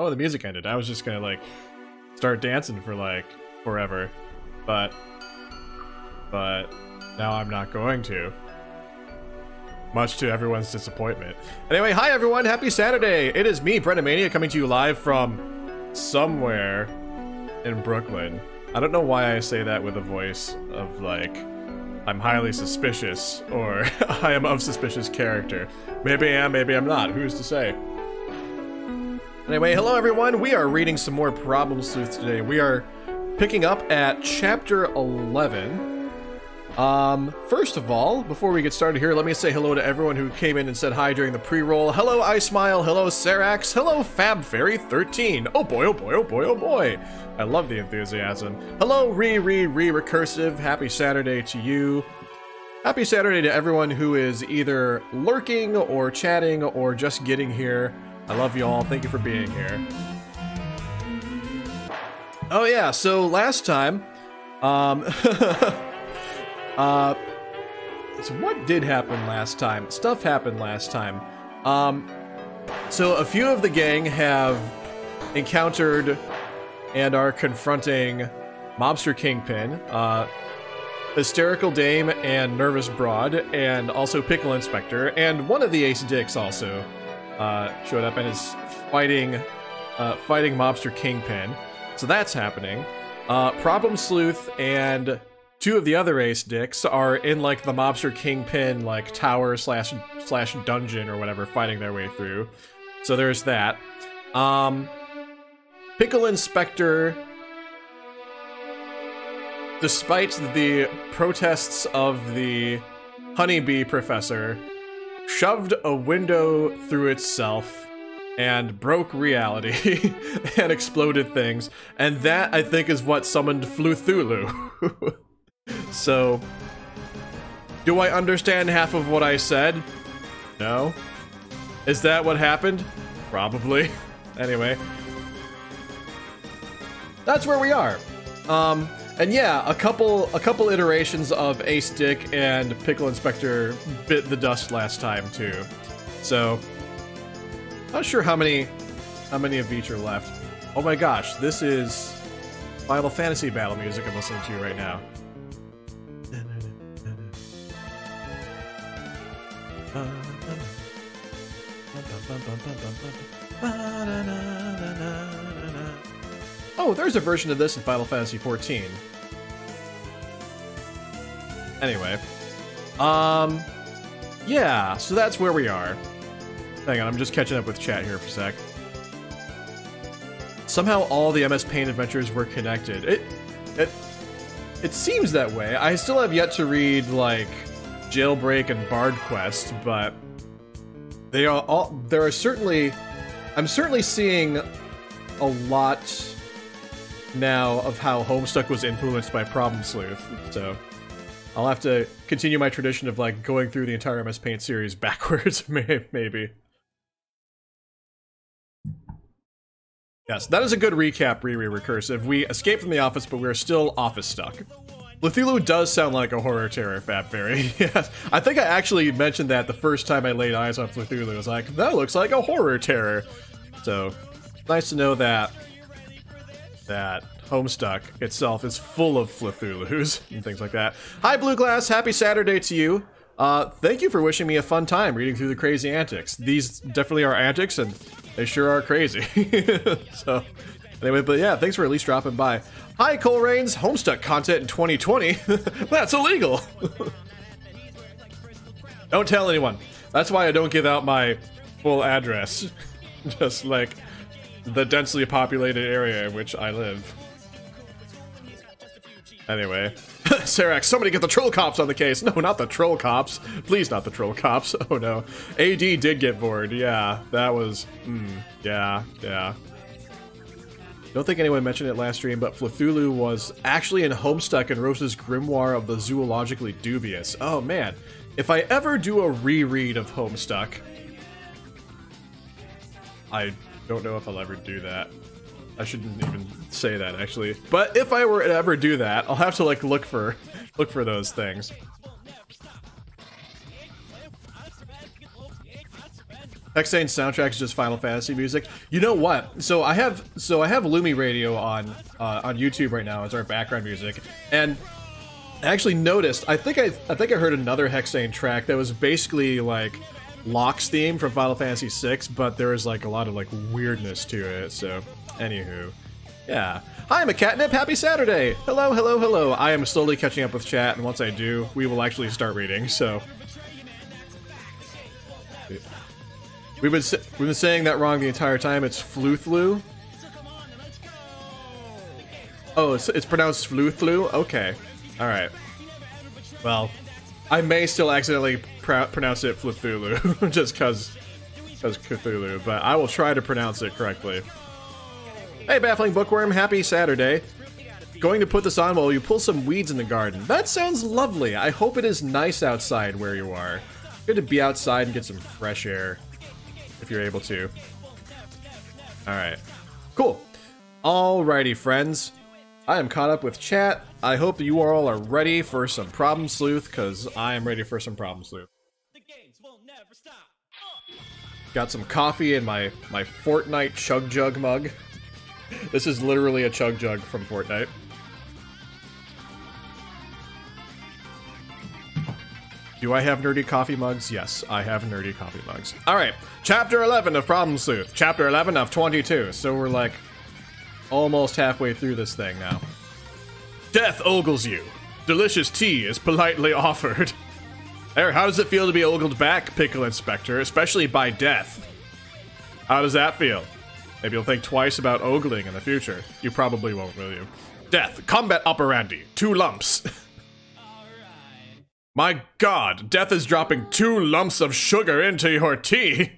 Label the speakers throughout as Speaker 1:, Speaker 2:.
Speaker 1: Oh, the music ended. I was just gonna, like, start dancing for, like, forever. But now I'm not going to. Much to everyone's disappointment. Anyway, hi everyone, happy Saturday! It is me, Brennomania, coming to you live from somewhere in Brooklyn. I don't know why I say that with a voice of, like, I'm highly suspicious, or I am of suspicious character. Maybe I am, maybe I'm not, who's to say? Anyway, hello everyone, we are reading some more Problem Sleuth today. We are picking up at chapter 11. First of all, before we get started here, let me say hello to everyone who came in and said hi during the pre-roll. Hello, I Smile. Hello, Serax. Hello, FabFairy13. Oh boy, oh boy, oh boy, oh boy. I love the enthusiasm. Hello, Recursive. Happy Saturday to you. Happy Saturday to everyone who is either lurking or chatting or just getting here. I love you all. Thank you for being here. Oh yeah, so last time, so what did happen last time? Stuff happened last time. So a few of the gang have encountered and are confronting Mobster Kingpin, Hysterical Dame and Nervous Broad, and also Pickle Inspector, and one of the Ace Dicks also showed up and is fighting Mobster Kingpin. So that's happening. Problem Sleuth and two of the other Ace Dicks are in, like, the Mobster Kingpin, like, tower slash dungeon or whatever, fighting their way through. So there's that. Pickle Inspector, despite the protests of the honeybee professor, shoved a window through itself and broke reality and exploded things. And that, I think, is what summoned Fluthlu. So, do I understand half of what I said? No. Is that what happened? Probably. Anyway. That's where we are. And yeah, a couple iterations of Ace Dick and Pickle Inspector bit the dust last time too. So, not sure how many of each are left. Oh my gosh, this is Final Fantasy battle music I'm listening to right now. Oh, there's a version of this in Final Fantasy XIV. Anyway. Yeah, so that's where we are. Hang on, I'm just catching up with chat here for a sec. Somehow all the MS Paint adventures were connected. It seems that way. I still have yet to read, like, Jailbreak and Bard Quest, but they are all, there are certainly, I'm certainly seeing a lot now of how Homestuck was influenced by Problem Sleuth, so I'll have to continue my tradition of, like, going through the entire MS Paint series backwards, maybe. Yes, that is a good recap, Recursive. We escaped from the office, but we're still office stuck. Fluthlu does sound like a horror terror, Fat Fairy. Yes, I think I actually mentioned that the first time I laid eyes on Fluthlu. I was like, that looks like a horror terror. So, nice to know that Homestuck itself is full of Fluthulus and things like that. Hi, Blue Glass. Happy Saturday to you. Thank you for wishing me a fun time reading through the crazy antics. These definitely are antics, and they sure are crazy. So, anyway, but yeah, thanks for at least dropping by. Hi, Cole Rains. Homestuck content in 2020? That's illegal. Don't tell anyone. That's why I don't give out my full address. Just, like, the densely populated area in which I live. Anyway. Serax, somebody get the troll cops on the case. No, not the troll cops. Please, not the troll cops. Oh no. AD did get bored. Yeah, that was... yeah. Don't think anyone mentioned it last stream, but Fluthlu was actually in Homestuck and Rose's Grimoire of the Zoologically Dubious. Oh man. If I ever do a reread of Homestuck... I don't know if I'll ever do that. I shouldn't even say that, actually. But if I were to ever do that, I'll have to, like, look for those things. Hexane's soundtrack is just Final Fantasy music. You know what? So I have Lumi Radio on YouTube right now as our background music, and I actually noticed. I think I heard another Hexane track that was basically like Locke's theme from Final Fantasy VI, but there was like a lot of like weirdness to it. So, anywho, yeah. Hi, I'm a Catnip. Happy Saturday. Hello, hello, hello. I am slowly catching up with chat, and once I do, we will actually start reading. So. We've been saying that wrong the entire time. It's Fluthlu. Oh, it's pronounced Fluthlu? Okay. Alright. Well, I may still accidentally pronounce it Fluthulu, just cause Cthulhu, but I will try to pronounce it correctly. Hey, Baffling Bookworm, happy Saturday. Going to put this on while you pull some weeds in the garden. That sounds lovely. I hope it is nice outside where you are. Good to be outside and get some fresh air. If you're able to. Alright. Cool. Alrighty, friends. I am caught up with chat. I hope you all are ready for some Problem Sleuth, because I am ready for some Problem Sleuth. Got some coffee in my Fortnite Chug Jug mug. This is literally a Chug Jug from Fortnite. Do I have nerdy coffee mugs? Yes, I have nerdy coffee mugs. Alright, chapter 11 of Problem Sleuth. Chapter 11 of 22. So we're like almost halfway through this thing now. Death ogles you. Delicious tea is politely offered. There, how does it feel to be ogled back, Pickle Inspector, especially by death? How does that feel? Maybe you'll think twice about ogling in the future. You probably won't, will you? Death, combat operandi, 2 lumps. My god, Death is dropping 2 lumps of sugar into your tea.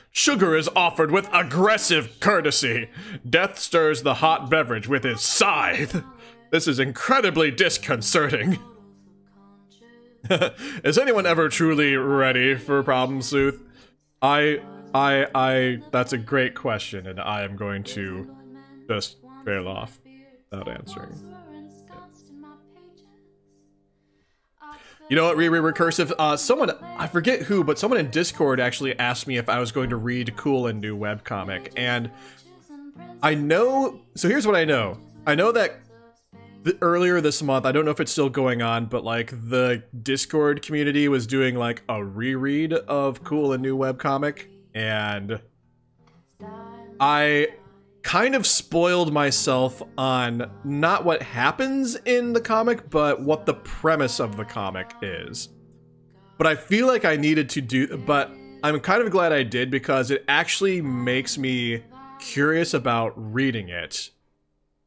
Speaker 1: Sugar is offered with aggressive courtesy. Death stirs the hot beverage with his scythe. This is incredibly disconcerting. Is anyone ever truly ready for Problem Sleuth? That's a great question, and I am going to just trail off without answering. You know what, Recursive? Someone, I forget who, but someone in Discord actually asked me if I was going to read Cool and New webcomic, and I know, so here's what I know. I know that earlier this month, I don't know if it's still going on, but like the Discord community was doing like a reread of Cool and New webcomic, and I kind of spoiled myself on not what happens in the comic, but what the premise of the comic is. But I feel like I needed to do, but I'm kind of glad I did, because it actually makes me curious about reading it.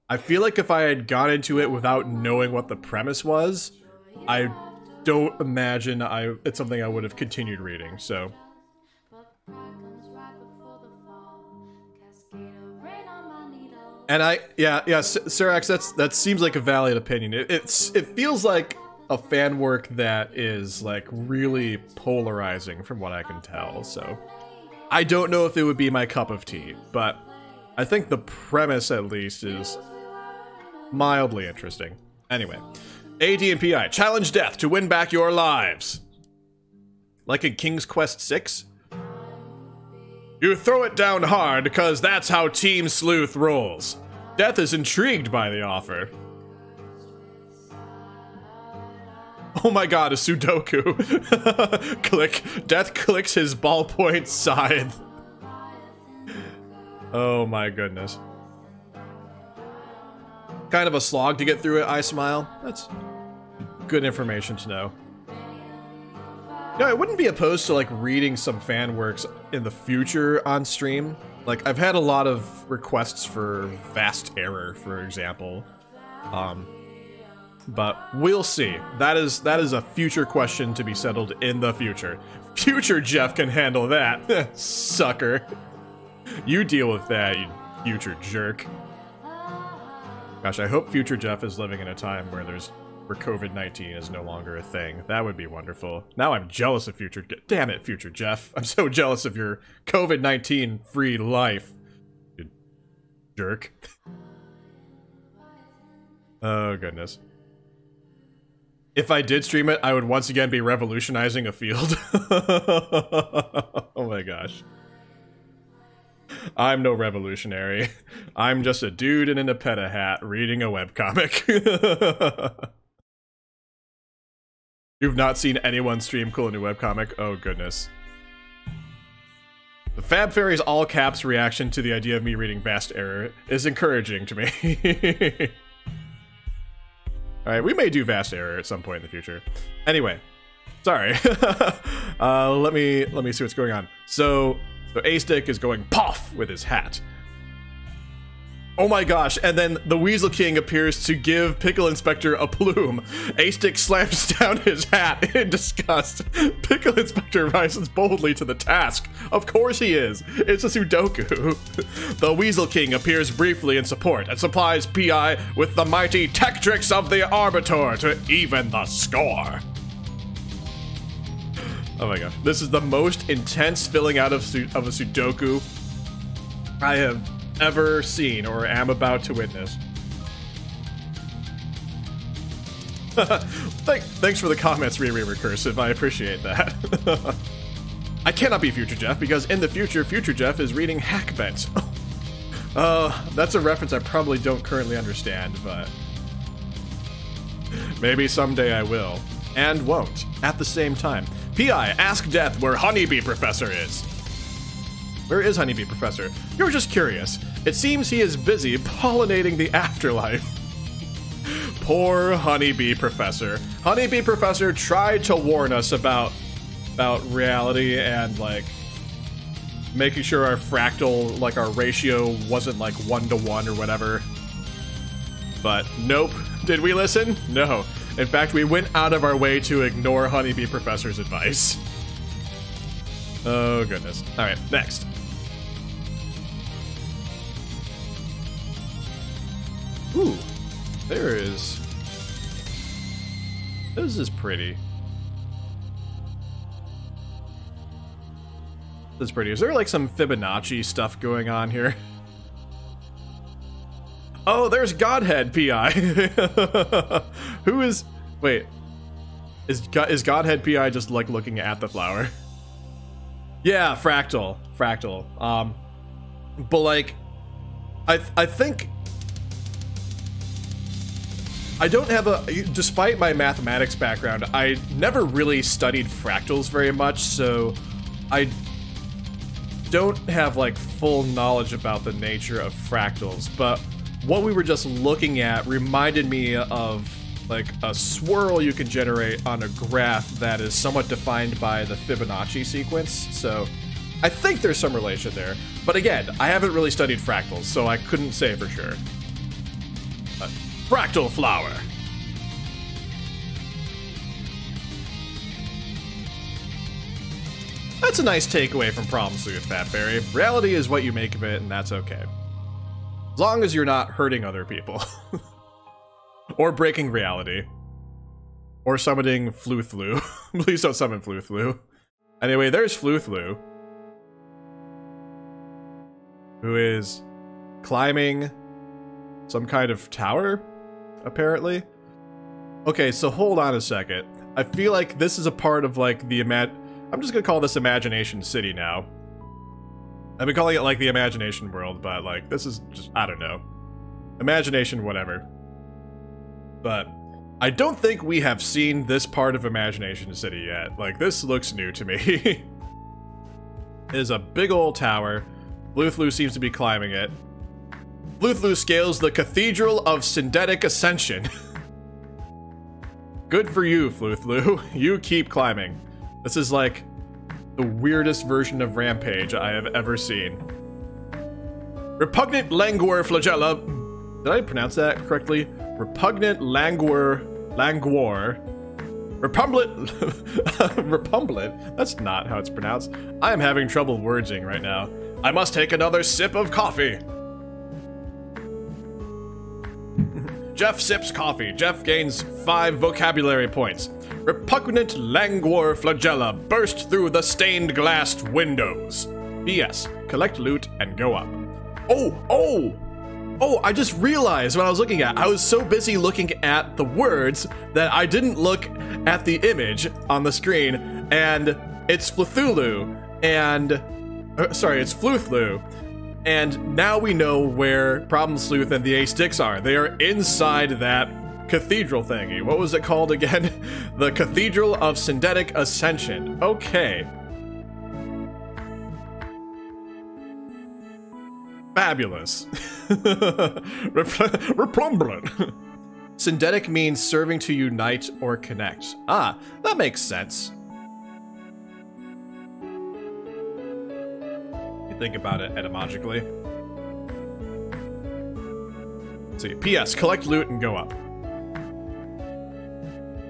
Speaker 1: I feel like if I had gone into it without knowing what the premise was, I don't imagine it's something I would have continued reading, so. And Sirax, that seems like a valid opinion. It feels like a fan work that is like really polarizing from what I can tell, so. I don't know if it would be my cup of tea, but I think the premise at least is mildly interesting. Anyway, AD and PI, challenge Death to win back your lives. Like in King's Quest 6? You throw it down hard, because that's how Team Sleuth rolls. Death is intrigued by the offer. Oh my god, a Sudoku. Click. Death clicks his ballpoint scythe. Oh my goodness. Kind of a slog to get through it, I smile. That's good information to know. Yeah, I wouldn't be opposed to like reading some fan works in the future on stream. Like, I've had a lot of requests for Vast Error, for example. But we'll see. That is a future question to be settled in the future. Future Jeff can handle that. Sucker. You deal with that, you future jerk. Gosh, I hope future Jeff is living in a time where COVID-19 is no longer a thing. That would be wonderful. Now I'm jealous of future... Damn it, future Jeff. I'm so jealous of your COVID-19 free life. You jerk. Oh, goodness. If I did stream it, I would once again be revolutionizing a field. Oh my gosh. I'm no revolutionary. I'm just a dude in a peta hat reading a webcomic. You've not seen anyone stream cool new webcomic? Oh, goodness. The Fab Fairy's all caps reaction to the idea of me reading Vast Error is encouraging to me. Alright, we may do Vast Error at some point in the future. Anyway, sorry. Let me see what's going on. So A-Stick is going poff with his hat. Oh my gosh, and then the Weasel King appears to give Pickle Inspector a plume. A-Stick slams down his hat in disgust. Pickle Inspector rises boldly to the task. Of course he is. It's a Sudoku. The Weasel King appears briefly in support and supplies PI with the mighty tech tricks of the Arbiter to even the score. Oh my gosh, this is the most intense filling out of a Sudoku I have ever seen or am about to witness. Thanks for the comments, Riri Recursive. I appreciate that. I cannot be Future Jeff because in the future, Future Jeff is reading Hackbent. That's a reference I probably don't currently understand, but maybe someday I will. And won't, at the same time. P.I. Ask Death where Honeybee Professor is. Where is Honeybee Professor? You're just curious. It seems he is busy pollinating the afterlife. Poor Honeybee Professor. Honeybee Professor tried to warn us about reality and, like, making sure our fractal, like, our ratio wasn't, like, 1-to-1 or whatever. But nope. Did we listen? No. In fact, we went out of our way to ignore Honeybee Professor's advice. Oh, goodness. Alright, next. Ooh, there is... This is pretty. This is pretty. Is there like some Fibonacci stuff going on here? Oh, there's Godhead PI. Who is... Wait. Is Godhead PI just like looking at the flower? Yeah, Fractal. Fractal. But like... I think... I don't have a... Despite my mathematics background, I never really studied fractals very much, so I don't have, like, full knowledge about the nature of fractals, but what we were just looking at reminded me of, like, a swirl you can generate on a graph that is somewhat defined by the Fibonacci sequence, so I think there's some relation there. But again, I haven't really studied fractals, so I couldn't say for sure. Fractal flower. That's a nice takeaway from Problem Sleuth, Fat Fairy. Reality is what you make of it, and that's okay. As long as you're not hurting other people. Or breaking reality. Or summoning Fluthlu. Please don't summon Fluthlu. Anyway, there's Fluthlu. Who is climbing some kind of tower, apparently. Okay, so hold on a second. I feel like this is a part of, like, the I'm just gonna call this Imagination City now. I've been calling it, like, the Imagination World, but, like, this is just, I don't know. Imagination whatever. But I don't think we have seen this part of Imagination City yet. Like, this looks new to me. It is a big old tower. Fluthlu seems to be climbing it. Fluthlu scales the Cathedral of Syndetic Ascension. Good for you, Fluthlu. You keep climbing. This is like the weirdest version of Rampage I have ever seen. Repugnant languor flagella. Did I pronounce that correctly? Repugnant languor. Repumblet? That's not how it's pronounced. I am having trouble wordsing right now. I must take another sip of coffee. Jeff sips coffee. Jeff gains 5 vocabulary points. Repugnant languor flagella burst through the stained glass windows. P.S. Collect loot and go up. Oh, I just realized when I was looking at it, I was so busy looking at the words that I didn't look at the image on the screen, and it's Fluthlu, and... sorry, it's Fluthlu, And now we know where Problem Sleuth and the Ace Sticks are. They are inside that cathedral thingy. What was it called again? The Cathedral of Synthetic Ascension. Okay. Fabulous. Replumbling. Synthetic means serving to unite or connect. Ah, that makes sense. You think about it etymologically. Let's see. P.S. Collect loot and go up.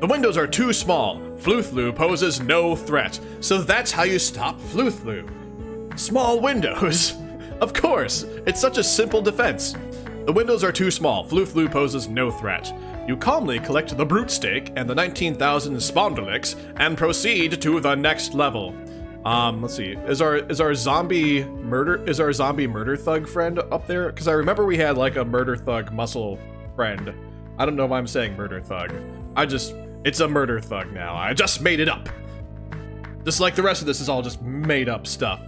Speaker 1: The windows are too small. Fluthlu poses no threat. So that's how you stop Fluthlu. Small windows. Of course. It's such a simple defense. The windows are too small. Fluthlu poses no threat. You calmly collect the brute steak and the 19,000 spondylix and proceed to the next level. Let's see. Is our zombie murder thug friend up there? Because I remember we had like a murder thug muscle friend. I don't know if I'm saying murder thug. It's a murder thug now. I just made it up. Just like the rest of this is all just made up stuff.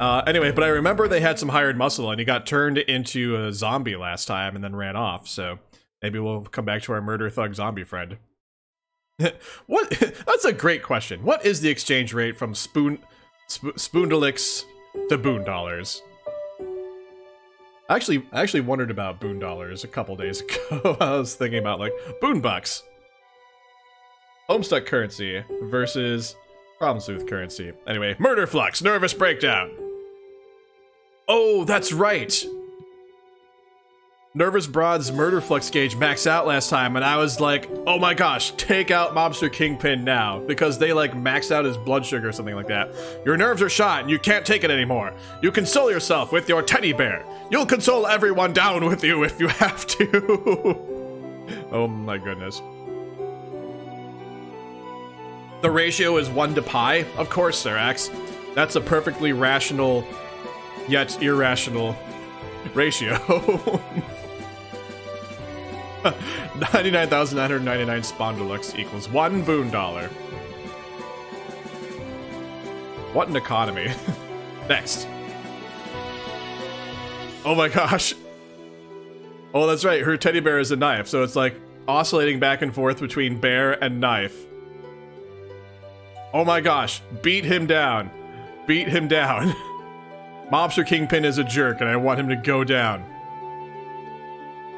Speaker 1: Anyway, but I remember they had some hired muscle and he got turned into a zombie last time and then ran off, so maybe we'll come back to our murder thug zombie friend. What? That's a great question. What is the exchange rate from spoondalix to boondollars? I actually wondered about boondollars a couple days ago. I was thinking about like boonbucks. Homestuck currency versus Problem Sleuth currency. Anyway, murder flux, nervous breakdown. Oh, that's right. Nervous Broad's murder flux gauge maxed out last time, and I was like, oh my gosh, take out Mobster Kingpin now, because they like maxed out his blood sugar or something like that. Your nerves are shot and you can't take it anymore. You console yourself with your teddy bear. You'll console everyone down with you if you have to. Oh my goodness. The ratio is 1 to pi? Of course, Serax. That's a perfectly rational, yet irrational ratio. 99,999 spondylux equals 1 boondollar. What an economy. Next. Oh my gosh. Oh, that's right. Her teddy bear is a knife, so it's like oscillating back and forth between bear and knife. Oh my gosh, beat him down. Beat him down. Mobster Kingpin is a jerk and I want him to go down.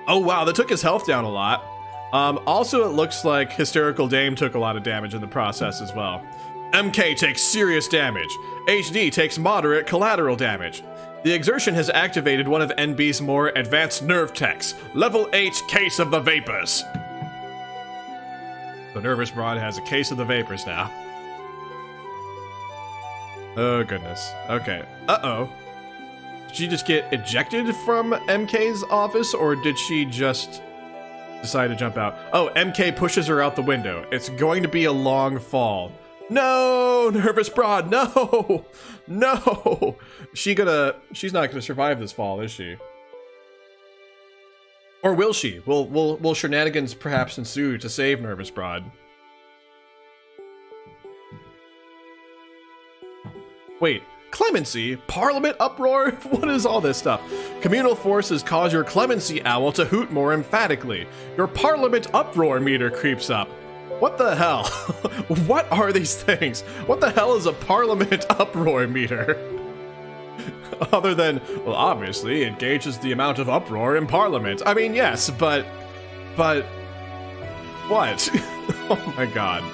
Speaker 1: Oh wow, that took his health down a lot. Also it looks like Hysterical Dame took a lot of damage in the process as well. MK takes serious damage. HD takes moderate collateral damage. The exertion has activated one of NB's more advanced nerve techs. Level 8 Case of the Vapors. The Nervous Broad has a case of the vapors now. Oh, goodness. Okay. Uh-oh. Did she just get ejected from MK's office, or did she just decide to jump out? Oh, MK pushes her out the window. It's going to be a long fall. No! Nervous Broad, no! No! She's not gonna survive this fall, is she? Or will she? Will shenanigans perhaps ensue to save Nervous Broad? Wait, clemency? Parliament uproar? What is all this stuff? Communal forces cause your clemency owl to hoot more emphatically. Your parliament uproar meter creeps up. What the hell? What are these things? What the hell is a parliament uproar meter? Other than, well, obviously, it gauges the amount of uproar in parliament. I mean, yes, but what? Oh my god.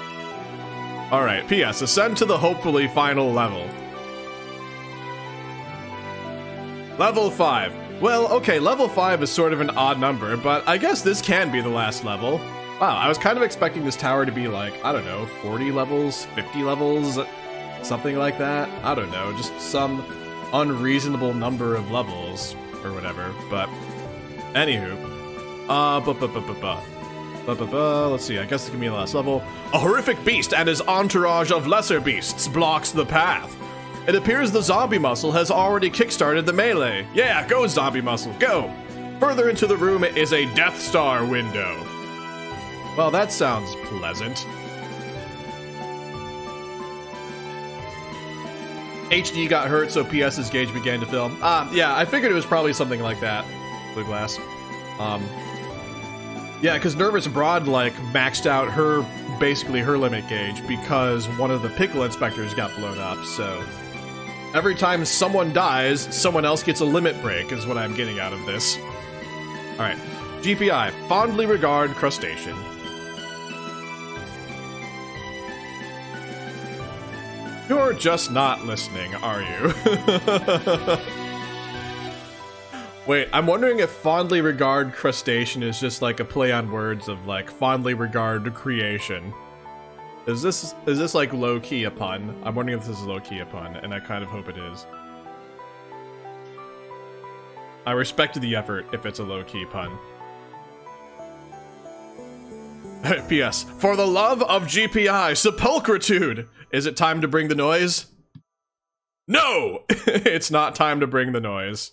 Speaker 1: Alright, P.S. Ascend to the hopefully final level. Level 5. Well, okay, level 5 is sort of an odd number, but I guess this can be the last level. Wow, I was kind of expecting this tower to be like, I don't know, 40 levels, 50 levels, something like that. I don't know, just some unreasonable number of levels, or whatever, but anywho. Let's see, I guess this can be the last level. A horrific beast and his entourage of lesser beasts blocks the path. It appears the zombie muscle has already kickstarted the melee. Yeah, go zombie muscle, go! Further into the room is a Death Star window. Well, that sounds pleasant. HD got hurt, so PS's gauge began to fill. Yeah, I figured it was probably something like that. Blue glass. Yeah, because Nervous Broad, like, maxed out her, basically her limit gauge because one of the Pickle Inspectors got blown up, so... Every time someone dies, someone else gets a limit break, is what I'm getting out of this. Alright. GPI. Fondly regard crustacean. You're just not listening, are you? Wait, I'm wondering if fondly regard crustacean is just like a play on words of like fondly regard creation. Is this like low-key a pun? I'm wondering if this is low-key a pun, and I kind of hope it is. I respect the effort if it's a low-key pun. P.S. For the love of GPI, sepulchritude! Is it time to bring the noise? No! It's not time to bring the noise.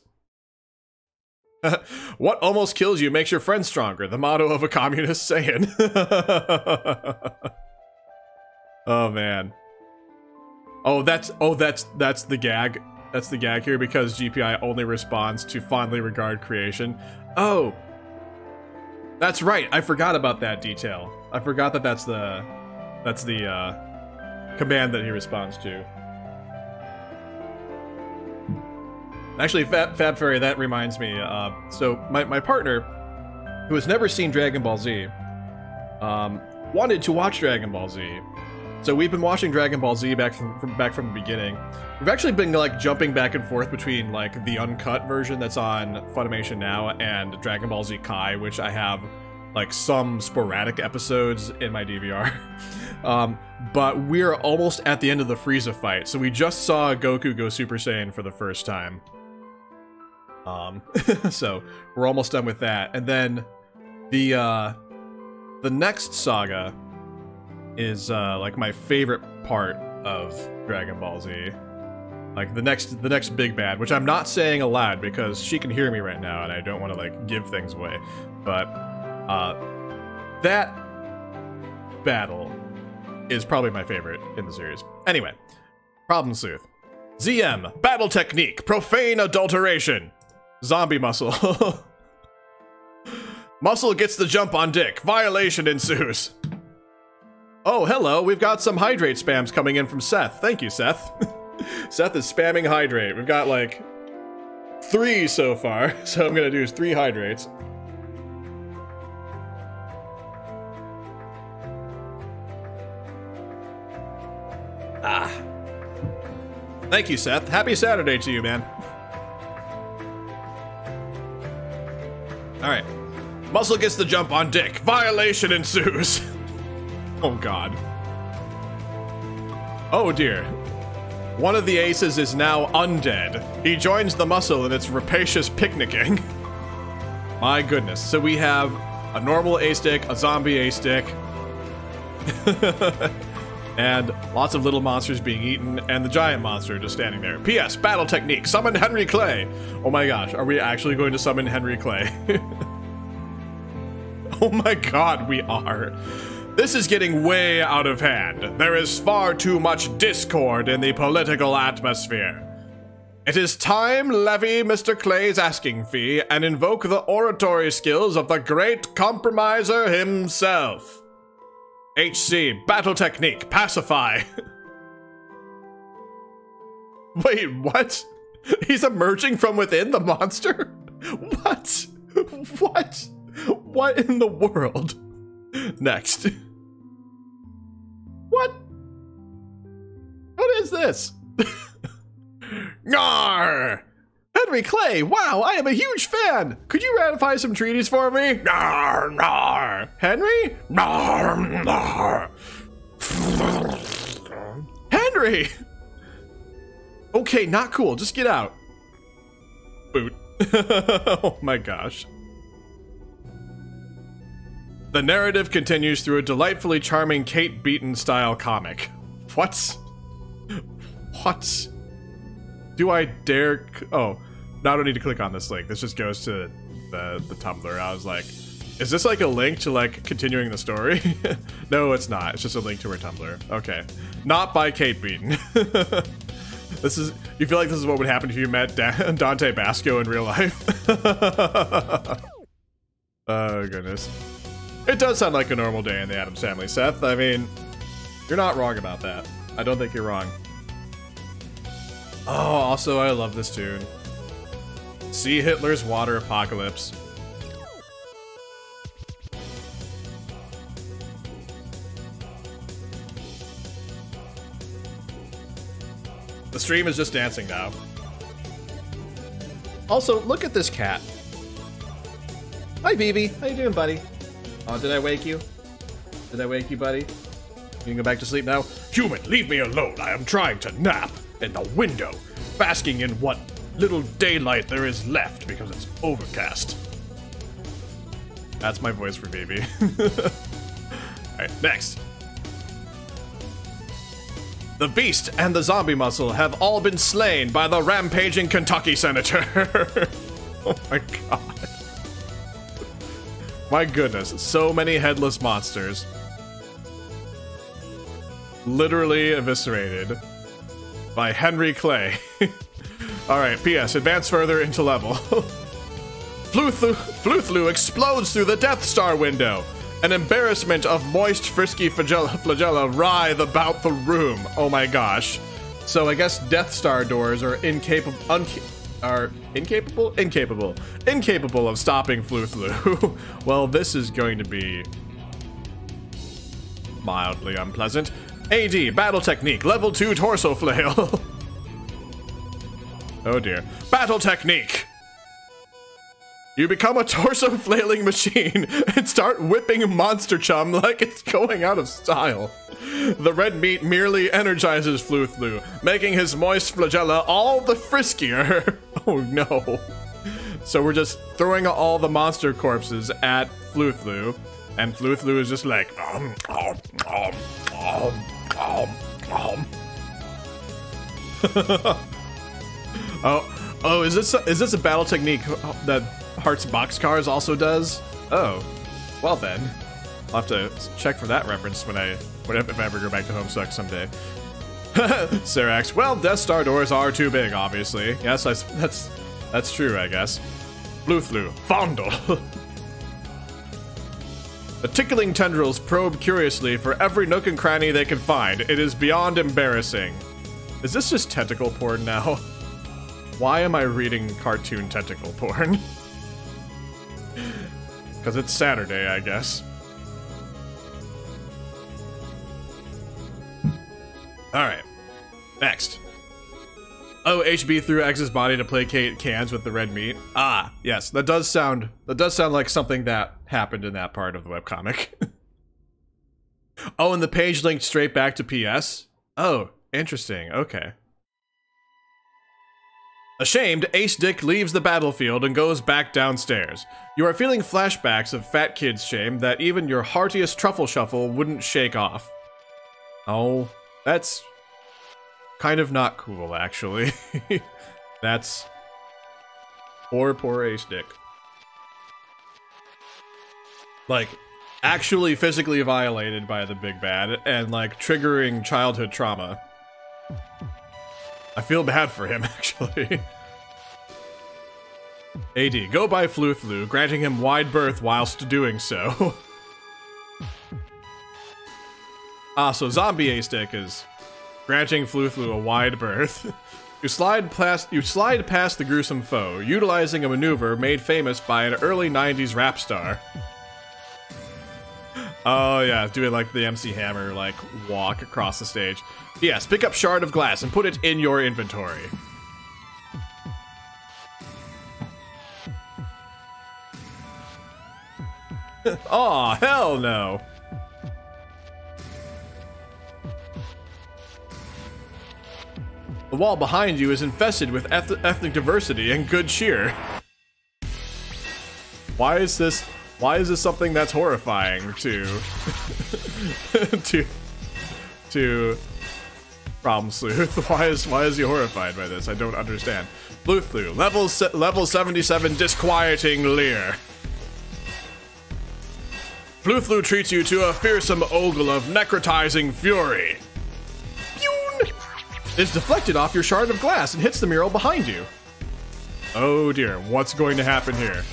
Speaker 1: What almost kills you makes your friends stronger. The motto of a communist Saiyan. Oh man. Oh that's the gag. That's the gag here because GPI only responds to fondly regard creation. Oh. That's right. I forgot about that detail. I forgot that that's the command that he responds to. Actually, Fab Fairy, that reminds me. So my partner, who has never seen Dragon Ball Z, wanted to watch Dragon Ball Z. So we've been watching Dragon Ball Z back from the beginning. We've actually been like jumping back and forth between like the uncut version that's on Funimation now and Dragon Ball Z Kai, which I have like some sporadic episodes in my DVR. But we're almost at the end of the Frieza fight, so we just saw Goku go Super Saiyan for the first time. So we're almost done with that, and then the next saga is like my favorite part of Dragon Ball Z. Like the next big bad, which I'm not saying aloud because she can hear me right now, and I don't want to like give things away. But that battle is probably my favorite in the series. Anyway, Problem Sleuth. ZM, battle technique, profane adulteration. Zombie Muscle. Muscle gets the jump on Dick. Violation ensues. Oh, hello. We've got some hydrate spams coming in from Seth. Thank you, Seth. Seth is spamming hydrate. We've got like 3 so far. So I'm gonna do is 3 hydrates. Ah. Thank you, Seth. Happy Saturday to you, man. Alright. Muscle gets the jump on Dick. Violation ensues. Oh, God. Oh, dear. One of the aces is now undead. He joins the muscle in its rapacious picnicking. My goodness. So we have a normal A-stick, a zombie A-stick, and lots of little monsters being eaten, and the giant monster just standing there. P.S. Battle technique. Summon Henry Clay. Oh my gosh. Are we actually going to summon Henry Clay? Oh my god, we are. This is getting way out of hand. There is far too much discord in the political atmosphere. It is time levy Mr. Clay's asking fee and invoke the oratory skills of the great compromiser himself. HC, battle technique, pacify. Wait, what? He's emerging from within the monster? What? What? What in the world? Next. What? What is this? Nar! Henry Clay, wow, I am a huge fan! Could you ratify some treaties for me? Nar, nar! Henry? Nar, nar! Henry! Okay, not cool, just get out. Boot. Oh my gosh. The narrative continues through a delightfully charming Kate Beaton-style comic. What? What? Do I dare... Oh, no, I don't need to click on this link. This just goes to the Tumblr. I was like, is this like a link to like continuing the story? No, it's not. It's just a link to her Tumblr. Okay. Not by Kate Beaton. This is, you feel like this is what would happen if you met Dante Basco in real life? Oh, goodness. It does sound like a normal day in the Addams Family, Seth. I mean, you're not wrong about that. I don't think you're wrong. Oh, also, I love this tune. See Hitler's Water Apocalypse. The stream is just dancing now. Also, look at this cat. Hi, Vivi. How you doing, buddy? Oh, did I wake you? Did I wake you, buddy? You can go back to sleep now? Human, leave me alone. I am trying to nap in the window, basking in what little daylight there is left because it's overcast. That's my voice for Vivi. Alright, next. The Beast and the Zombie Muscle have all been slain by the rampaging Kentucky Senator. Oh my god. My goodness, so many headless monsters. Literally eviscerated by Henry Clay. Alright, P.S. Advance further into level. Fluthlu explodes through the Death Star window. An embarrassment of moist, frisky flagella writhe about the room. Oh my gosh. So I guess Death Star doors are incapable of stopping Fluthlu. Well, this is going to be mildly unpleasant. AD, battle technique, level 2 torso flail. Oh dear. Battle technique! You become a torso flailing machine and start whipping Monster Chum like it's going out of style. The red meat merely energizes Fluthlu, making his moist flagella all the friskier. Oh no. So we're just throwing all the monster corpses at Fluthlu, and Fluthlu is just like, Oh, is this a battle technique that Hearts Boxcars also does? Oh, well then, I'll have to check for that reference if I ever go back to Homestuck someday. Serax, well, Death Star doors are too big, obviously. Yes, that's true, I guess. Fluthlu, fondle. The tickling tendrils probe curiously for every nook and cranny they can find. It is beyond embarrassing. Is this just tentacle porn now? Why am I reading cartoon tentacle porn? Because it's Saturday, I guess. Alright. Next. Oh, HB threw X's body to placate cans with the red meat. Ah, yes, that does sound like something that happened in that part of the webcomic. Oh, and the page linked straight back to PS? Oh, interesting, okay. Ashamed, Ace Dick leaves the battlefield and goes back downstairs. You are feeling flashbacks of fat kid's shame that even your heartiest truffle shuffle wouldn't shake off. Oh, that's kind of not cool, actually. That's poor Ace Dick. Like, actually physically violated by the big bad and, like, triggering childhood trauma. I feel bad for him, actually. AD, go by Fluthlu, granting him wide berth whilst doing so. Ah, so Zombie Ace Dick is granting Fluthlu a wide berth. You slide past the gruesome foe, utilizing a maneuver made famous by an early 90s rap star. Oh yeah, doing like the MC Hammer, like, walk across the stage. Yes, pick up shard of glass and put it in your inventory. Aw, hell no. The wall behind you is infested with ethnic diversity and good cheer. Why is this something that's horrifying to to Problem Sleuth? Why is he horrified by this? I don't understand. Fluthlu, level 77 disquieting leer. Fluthlu treats you to a fearsome ogle of necrotizing fury. is deflected off your shard of glass and hits the mural behind you. Oh dear, what's going to happen here?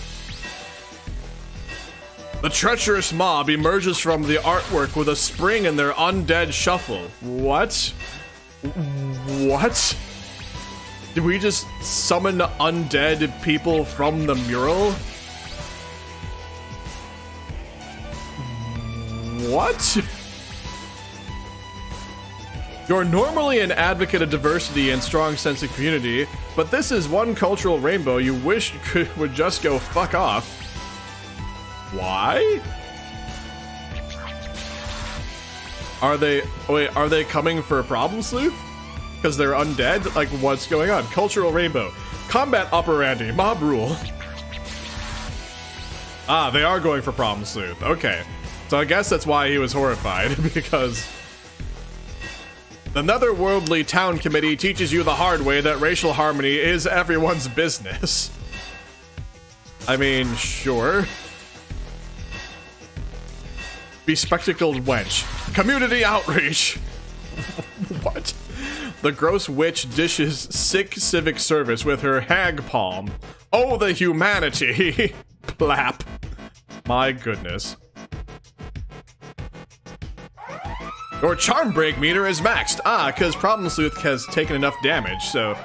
Speaker 1: The treacherous mob emerges from the artwork with a spring in their undead shuffle. What? What? Did we just summon undead people from the mural? What? You're normally an advocate of diversity and strong sense of community, but this is one cultural rainbow you wish would just go fuck off. Why? Are they coming for a Problem Sleuth? Because they're undead? Like, what's going on? Cultural rainbow. Combat operandi. Mob rule. Ah, they are going for Problem Sleuth. Okay. So I guess that's why he was horrified, because the Netherworldly Town Committee teaches you the hard way that racial harmony is everyone's business. I mean, sure. Bespectacled wench. Community outreach. What? The gross witch dishes sick civic service with her hag palm. Oh, the humanity. Plap. My goodness. Your charm break meter is maxed. Ah, because Problem Sleuth has taken enough damage, so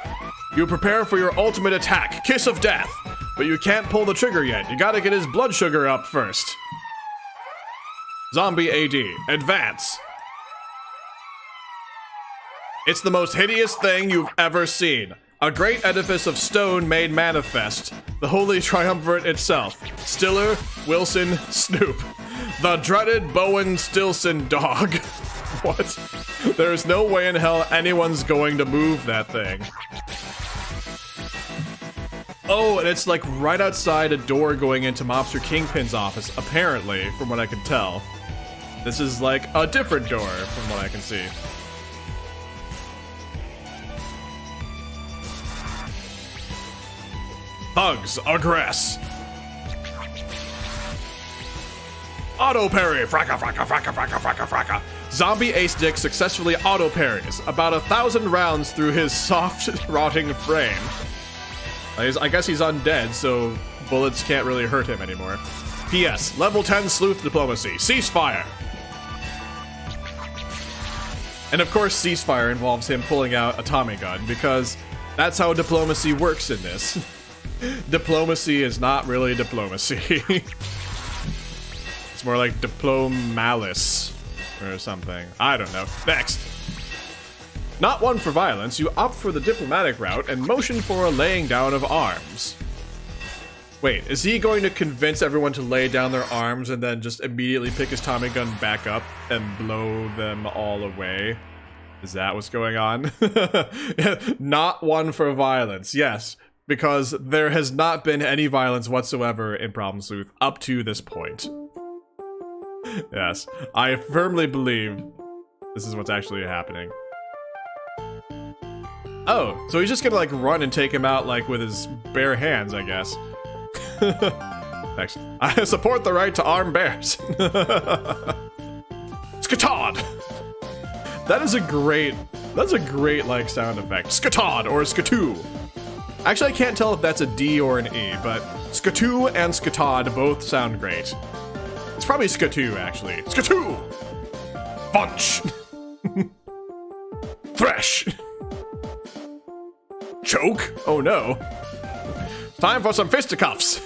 Speaker 1: you prepare for your ultimate attack, Kiss of Death. But you can't pull the trigger yet. You gotta get his blood sugar up first. Zombie AD, advance. It's the most hideous thing you've ever seen. A great edifice of stone made manifest. The holy triumvirate itself. Stiller, Wilson, Snoop. The dreaded Bowen Stilson dog. What? There's no way in hell anyone's going to move that thing. Oh, and it's like right outside a door going into Mobster Kingpin's office, apparently, from what I can tell. This is like a different door, from what I can see. Thugs, aggress. Auto parry, fracka, fracka, fracka, fracka, fracka, fracka. Zombie Ace Dick successfully auto parries about 1,000 rounds through his soft, rotting frame. I guess he's undead, so bullets can't really hurt him anymore. P.S. Level 10 sleuth diplomacy. Ceasefire. And of course, ceasefire involves him pulling out a Tommy gun, because that's how diplomacy works in this. Diplomacy is not really diplomacy. It's more like diplomalis or something. I don't know. Next. Not one for violence, you opt for the diplomatic route and motion for a laying down of arms. Wait, is he going to convince everyone to lay down their arms and then just immediately pick his Tommy gun back up and blow them all away? Is that what's going on? Not one for violence, yes, because there has not been any violence whatsoever in Problem Sleuth up to this point. Yes, I firmly believe this is what's actually happening. Oh, so he's just gonna like run and take him out like with his bare hands, I guess. Next. I support the right to arm bears. Skatod! That's a great like sound effect. Skatod or skatoo. Actually, I can't tell if that's a D or an E, but skatoo and skatod both sound great. It's probably skatoo, actually. Skatoo! Bunch! Thresh! Choke? Oh no. Time for some fisticuffs!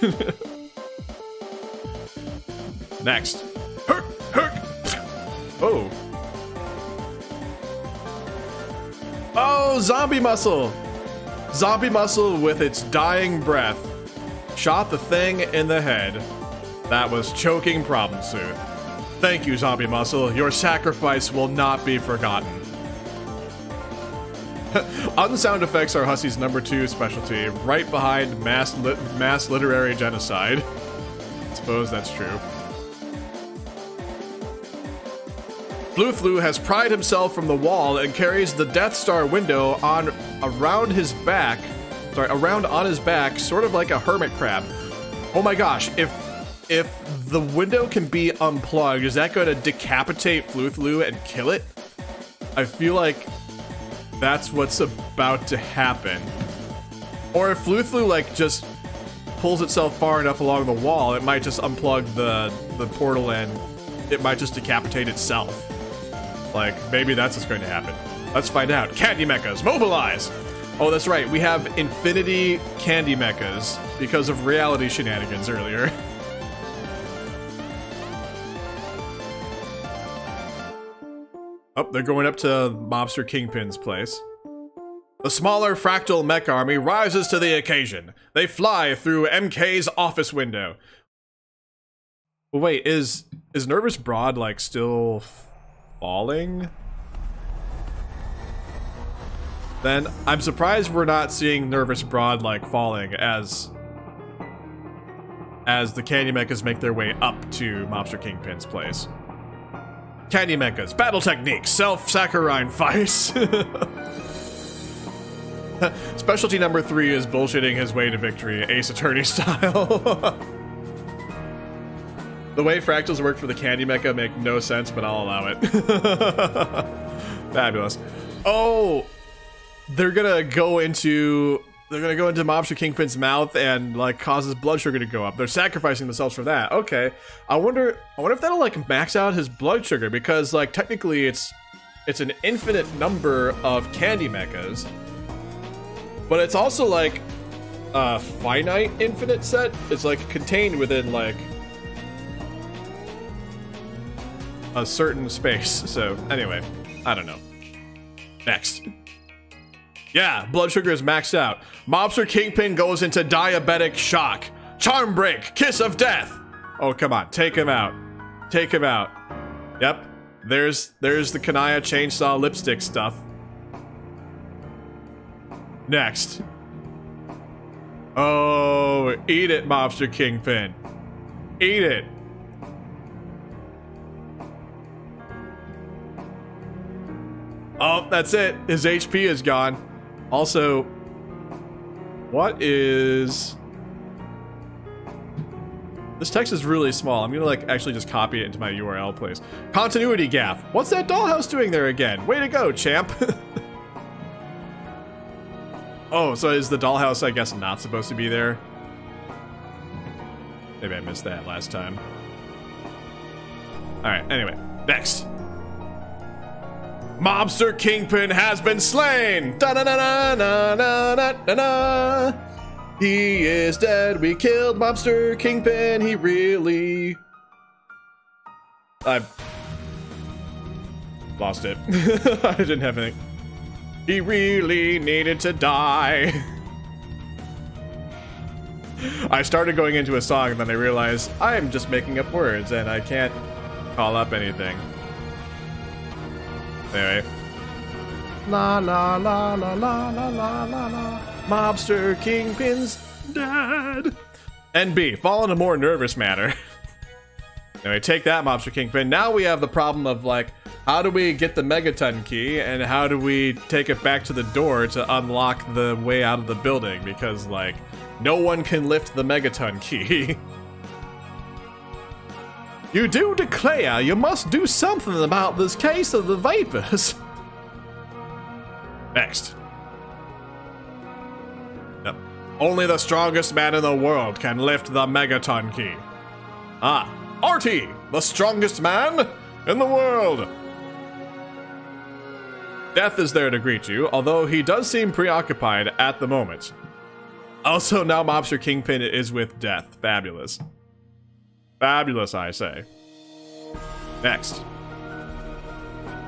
Speaker 1: Next. Herk! Herk! Oh. Oh, zombie muscle! Zombie muscle with its dying breath shot the thing in the head. That was choking Problem Sleuth. Thank you, zombie muscle. Your sacrifice will not be forgotten. Unsound effects are Hussy's #2 specialty, right behind mass literary genocide. I suppose that's true. Fluthlu has pried himself from the wall and carries the Death Star window around on his back, sort of like a hermit crab. Oh my gosh, if the window can be unplugged, is that going to decapitate Fluthlu and kill it? I feel like that's what's about to happen. Or if Fluthlu, like, just pulls itself far enough along the wall, it might just unplug the portal and it might just decapitate itself. Like, maybe that's what's going to happen. Let's find out. Candy mechas, mobilize! Oh, that's right. We have infinity candy mechas because of reality shenanigans earlier. Oh, they're going up to Mobster Kingpin's place. The smaller fractal mech army rises to the occasion. They fly through MK's office window. Well, wait, is Nervous Broad, like, still falling? Then I'm surprised we're not seeing Nervous Broad, like, falling as the Candy Mechas make their way up to Mobster Kingpin's place. Candy Mechas, battle techniques, self-saccharine fights. Specialty number 3 is bullshitting his way to victory, Ace Attorney style. The way fractals work for the Candy Mecha make no sense, but I'll allow it. Fabulous. Oh, they're gonna go into Mobster Kingpin's mouth and like cause his blood sugar to go up. They're sacrificing themselves for that. Okay, I wonder if that'll like max out his blood sugar, because like technically it's an infinite number of Candy Mechas. But it's also like a finite infinite set. It's like contained within like a certain space. So anyway, I don't know. Next. Yeah, blood sugar is maxed out. Mobster Kingpin goes into diabetic shock. Charm break, kiss of death. Oh, come on, take him out. Take him out. Yep, there's the Kanaya chainsaw lipstick stuff. Next. Oh, eat it, Mobster Kingpin. Eat it. Oh, that's it. His HP is gone. Also, what is... This text is really small. I'm gonna like actually just copy it into my URL place. Continuity gap. What's that dollhouse doing there again? Way to go, champ. Oh, so is the dollhouse, I guess, not supposed to be there? Maybe I missed that last time. Alright, anyway, next. Mobster Kingpin has been slain! Da-na-na-na-na-na-na-na! He is dead, we killed Mobster Kingpin, he really... I lost it. I didn't have anything. He really needed to die. I started going into a song and then I realized I'm just making up words and I can't call up anything. Anyway. La la la la la la la la la. Mobster Kingpin's dead. NB, fall into more nervous matter. Anyway, take that, Mobster Kingpin. Now we have the problem of like, how do we get the Megaton key, and how do we take it back to the door to unlock the way out of the building? Because, like, no one can lift the Megaton key. You do declare you must do something about this case of the vapors. Next. Yep. Only the strongest man in the world can lift the Megaton key. Ah, Artie, the strongest man in the world. Death is there to greet you, although he does seem preoccupied at the moment. Also, now Mobster Kingpin is with Death. Fabulous. Fabulous, I say. Next.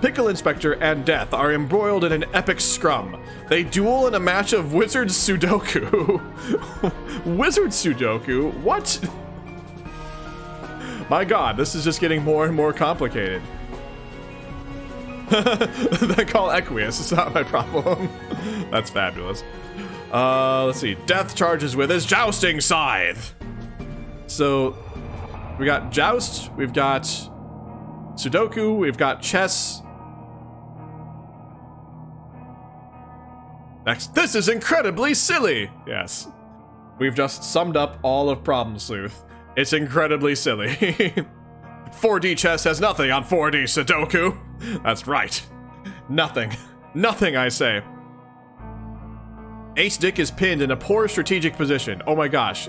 Speaker 1: Pickle Inspector and Death are embroiled in an epic scrum. They duel in a match of Wizard Sudoku. Wizard Sudoku? What? My god, this is just getting more and more complicated. They call Equius, it's not my problem. That's fabulous. Let's see. Death charges with his jousting scythe. So, we got Joust, we've got Sudoku, we've got chess. Next. This is incredibly silly! Yes. We've just summed up all of Problem Sleuth. It's incredibly silly. 4D chess has nothing on 4D Sudoku. That's right. Nothing. Nothing, I say. Ace Dick is pinned in a poor strategic position. Oh my gosh.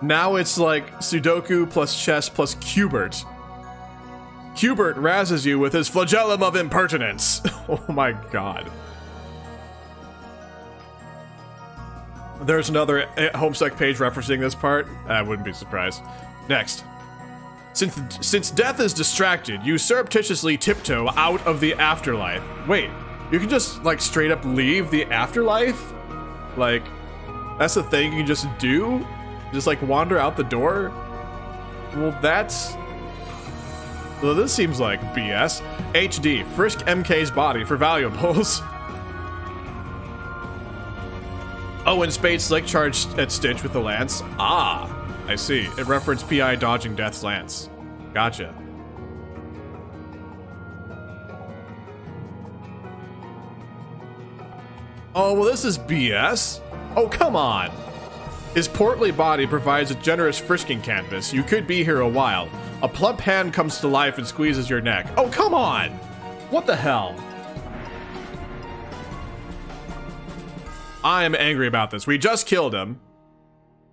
Speaker 1: Now it's like Sudoku plus chess plus Cubert. Cubert razzes you with his flagellum of impertinence. Oh my god. There's another Homestuck page referencing this part. I wouldn't be surprised. Next. Since death is distracted, you surreptitiously tiptoe out of the afterlife. Wait, you can just, like, straight up leave the afterlife? Like, that's the thing you can just do? Just, like, wander out the door? Well, that's... Well, this seems like BS. HD, frisk MK's body for valuables. Oh, and Spade Slick charged at Stitch with the lance. Ah, I see. It referenced PI dodging Death's lance. Gotcha. Oh, well, this is BS. Oh, come on. His portly body provides a generous frisking canvas. You could be here a while. A plump hand comes to life and squeezes your neck. Oh, come on. What the hell? I am angry about this. We just killed him.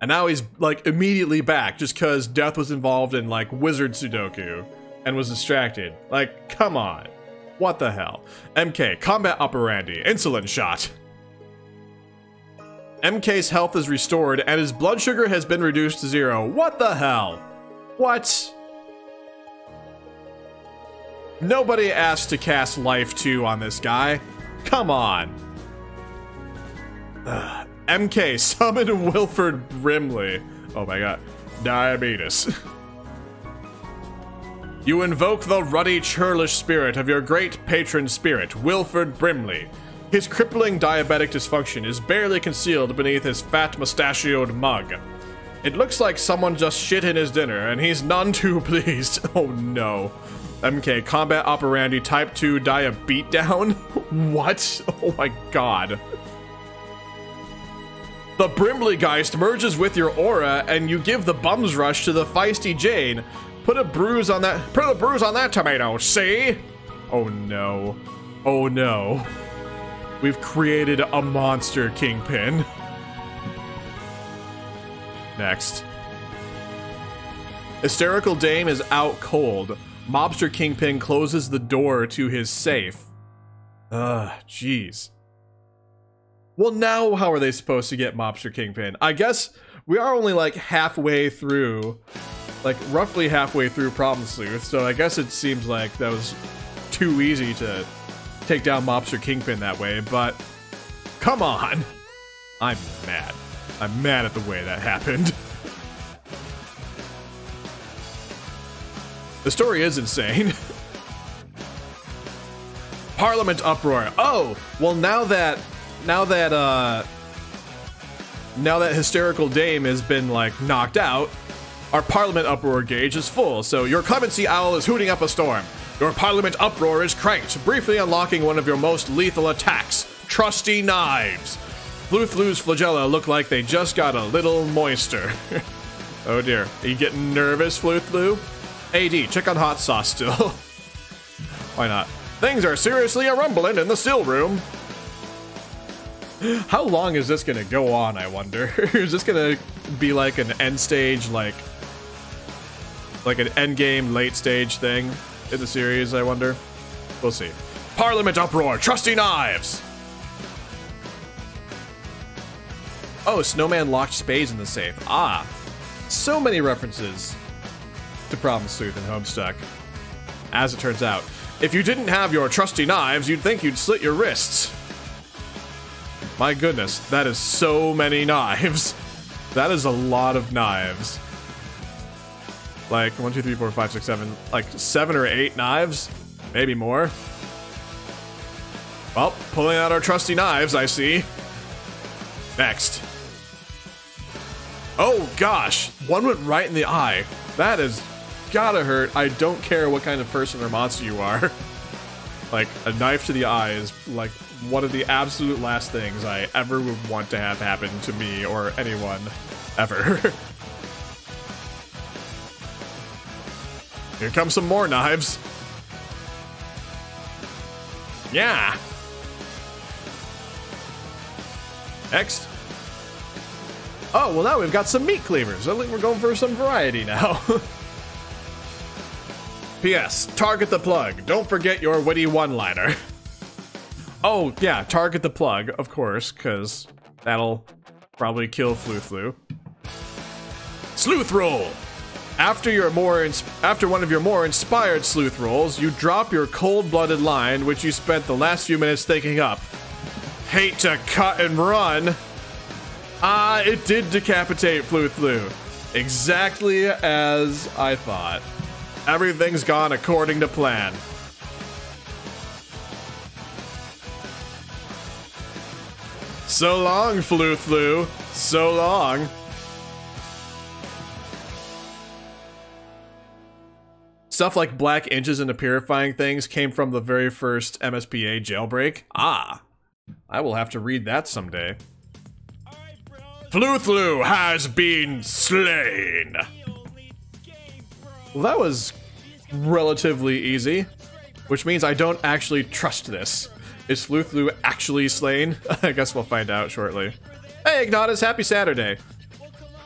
Speaker 1: And now he's, like, immediately back just because Death was involved in, like, Wizard Sudoku and was distracted. Like, come on. What the hell? MK, combat operandi, insulin shot. MK's health is restored and his blood sugar has been reduced to 0. What the hell? What? Nobody asked to cast Life 2 on this guy. Come on. MK, summon Wilford Brimley. Oh my god. Diabetes. You invoke the ruddy, churlish spirit of your great patron spirit, Wilford Brimley. His crippling diabetic dysfunction is barely concealed beneath his fat, mustachioed mug. It looks like someone just shit in his dinner, and he's none too pleased. Oh no. MK, combat operandi type 2 beatdown? What? Oh my god. The Brimley Geist merges with your aura, and you give the bums rush to the feisty Jane. Put a bruise on that tomato, see? Oh no. Oh no. We've created a monster Kingpin. Next. Hysterical Dame is out cold. Mobster Kingpin closes the door to his safe. Jeez. Well, now how are they supposed to get Mobster Kingpin? I guess we are only like halfway through, like roughly halfway through Problem Sleuth, so I guess it seems like that was too easy to take down Mobster Kingpin that way, but come on. I'm mad. I'm mad at the way that happened. The story is insane. Parliament uproar. Oh, well now that Hysterical Dame has been like knocked out, our Parliament uproar gauge is full, so your clemency owl is hooting up a storm. Your Parliament uproar is cranked, briefly unlocking one of your most lethal attacks, trusty knives. Fluthlu's flagella look like they just got a little moister. Oh dear, are you getting nervous, Fluthlu? AD, check on hot sauce still. Why not? Things are seriously a-rumbling in the still room. How long is this gonna go on, I wonder? Is this gonna be like an end stage, like an end game, late stage thing in the series, I wonder? We'll see. Parliament uproar, trusty knives! Oh, Snowman locked spades in the safe. Ah, so many references to Problem Sleuth and Homestuck. As it turns out, if you didn't have your trusty knives, you'd think you'd slit your wrists. My goodness, that is so many knives. That is a lot of knives. Like 1, 2, 3, 4, 5, 6, 7, like 7 or 8 knives, maybe more. Well, pulling out our trusty knives, I see. Next. Oh gosh, one went right in the eye. That is gotta hurt. I don't care what kind of person or monster you are. Like, a knife to the eye is like one of the absolute last things I ever would want to have happen to me or anyone ever. Here come some more knives. Yeah, Next. Oh, well now we've got some meat cleavers. I think we're going for some variety now. P.S. Target the plug. Don't forget your witty one-liner. Oh, yeah, target the plug, of course, because that'll probably kill Fluthlu. Sleuth roll! After one of your more inspired sleuth rolls, you drop your cold-blooded line, which you spent the last few minutes thinking up. Hate to cut and run. Ah, it did decapitate Fluthlu. Exactly as I thought. Everything's gone according to plan. So long, Fluthlu. So long. Stuff like black inches into purifying things came from the very first MSPA jailbreak. Ah, I will have to read that someday. Fluthlu has been slain. Well, that was relatively easy, which means I don't actually trust this. Is Fluthlu actually slain? I guess we'll find out shortly. Hey, Ignatus, happy Saturday.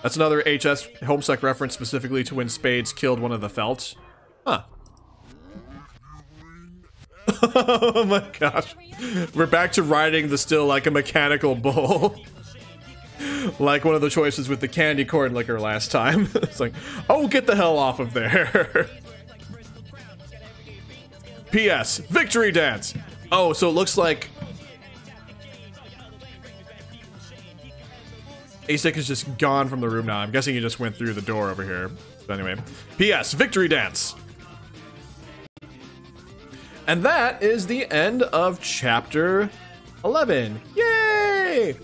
Speaker 1: That's another HS Homestuck reference specifically to when Spades killed one of the Felts. Huh. Oh my gosh. We're back to riding the still like a mechanical bull. Like one of the choices with the candy corn liquor last time. It's like, oh, get the hell off of there. P.S. Victory dance. Oh, so it looks like Asik is just gone from the room now. I'm guessing he just went through the door over here. But anyway, P.S. Victory dance. And that is the end of chapter 11. Yay!